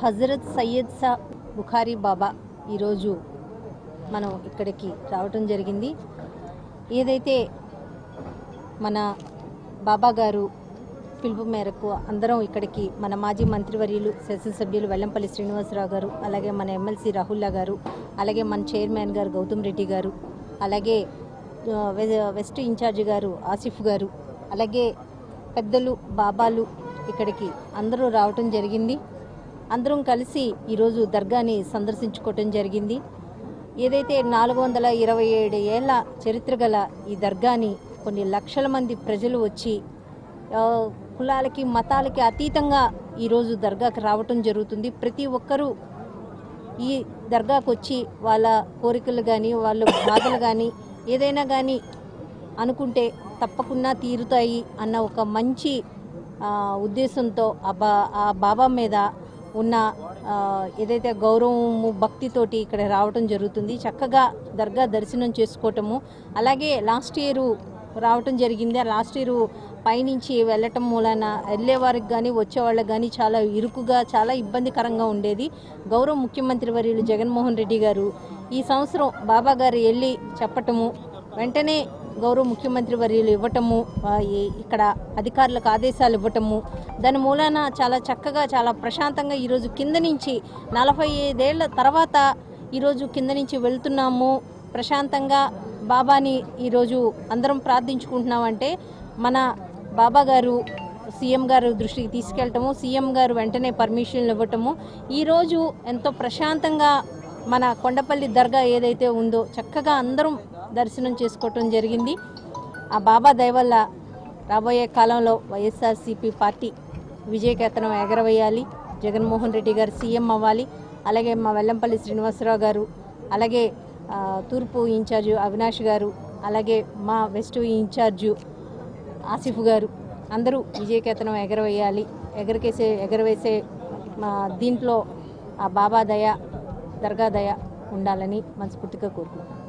హజరత్ సయ్యద్ సా బుఖారీ బాబా ఈరోజు మనం ఇక్కడికి రావటం జరిగింది. ఏదైతే మన బాబా గారు పిలుపు మేరకు అందరం ఇక్కడికి మన మాజీ మంత్రివర్యులు శాసనసభ్యులు వెల్లంపల్లి శ్రీనివాసరావు గారు, అలాగే మన ఎమ్మెల్సీ రాహుల్లా గారు, అలాగే మన చైర్మన్ గారు గౌతమ్ రెడ్డి గారు, అలాగే వెస్ట్ ఇన్ఛార్జి గారు ఆసిఫ్ గారు, అలాగే పెద్దలు బాబాలు ఇక్కడికి అందరూ రావటం జరిగింది. అందరం కలిసి ఈరోజు దర్గాని సందర్శించుకోవటం జరిగింది. ఏదైతే 427 ఏళ్ల చరిత్ర గల ఈ దర్గాని కొన్ని లక్షల మంది ప్రజలు వచ్చి కులాలకి మతాలకి అతీతంగా ఈరోజు దర్గాకి రావటం జరుగుతుంది. ప్రతి ఒక్కరూ ఈ దర్గాకు వచ్చి వాళ్ళ కోరికలు కానీ వాళ్ళ బాధలు కానీ ఏదైనా కానీ అనుకుంటే తప్పకుండా తీరుతాయి అన్న ఒక మంచి ఉద్దేశంతో ఆ బాబా మీద ఉన్న ఏదైతే గౌరవము భక్తితోటి ఇక్కడ రావటం జరుగుతుంది. చక్కగా దర్గా దర్శనం చేసుకోవటము, అలాగే లాస్ట్ ఇయర్ రావటం జరిగింది. ఆ లాస్ట్ ఇయర్ పైనుంచి వెళ్ళటం మూలన వెళ్ళేవారికి కానీ వచ్చేవాళ్ళకి కానీ చాలా ఇరుకుగా చాలా ఇబ్బందికరంగా ఉండేది. గౌరవ ముఖ్యమంత్రి వర్యులు జగన్మోహన్ రెడ్డి గారు ఈ సంవత్సరం బాబా గారు వెళ్ళి చెప్పటము, వెంటనే గౌరవ ముఖ్యమంత్రి వర్యులు ఇవ్వటము, ఇక్కడ అధికారులకు ఆదేశాలు ఇవ్వటము, దాని మూలాన చాలా చక్కగా చాలా ప్రశాంతంగా ఈరోజు కింద నుంచి 45 ఏళ్ల తర్వాత ఈరోజు కింద నుంచి వెళ్తున్నాము. ప్రశాంతంగా బాబాని ఈరోజు అందరం ప్రార్థించుకుంటున్నామంటే మన బాబా గారు సీఎం గారు దృష్టికి తీసుకెళ్ళటము, సీఎం గారు వెంటనే పర్మిషన్లు ఇవ్వటము, ఈరోజు ఎంతో ప్రశాంతంగా మన కొండపల్లి దర్గా ఏదైతే ఉందో చక్కగా అందరం దర్శనం చేసుకోవటం జరిగింది. ఆ బాబా దయ వల్ల రాబోయే కాలంలో వైఎస్ఆర్సీపీ పార్టీ విజయకేతనం ఎగరవేయాలి, జగన్మోహన్ రెడ్డి గారు సీఎం అవ్వాలి, అలాగే మా వెల్లంపల్లి శ్రీనివాసరావు గారు, అలాగే తూర్పు ఇన్ఛార్జు అవినాష్ గారు, అలాగే మా వెస్ట్ ఇన్ఛార్జు ఆసిఫ్ గారు అందరూ విజయకేతనం ఎగరవేయాలి. ఎగరవేసే దీంట్లో ఆ బాబా దయ దర్గా దయ ఉండాలని మనస్ఫూర్తిగా కోరుకుంటున్నాను.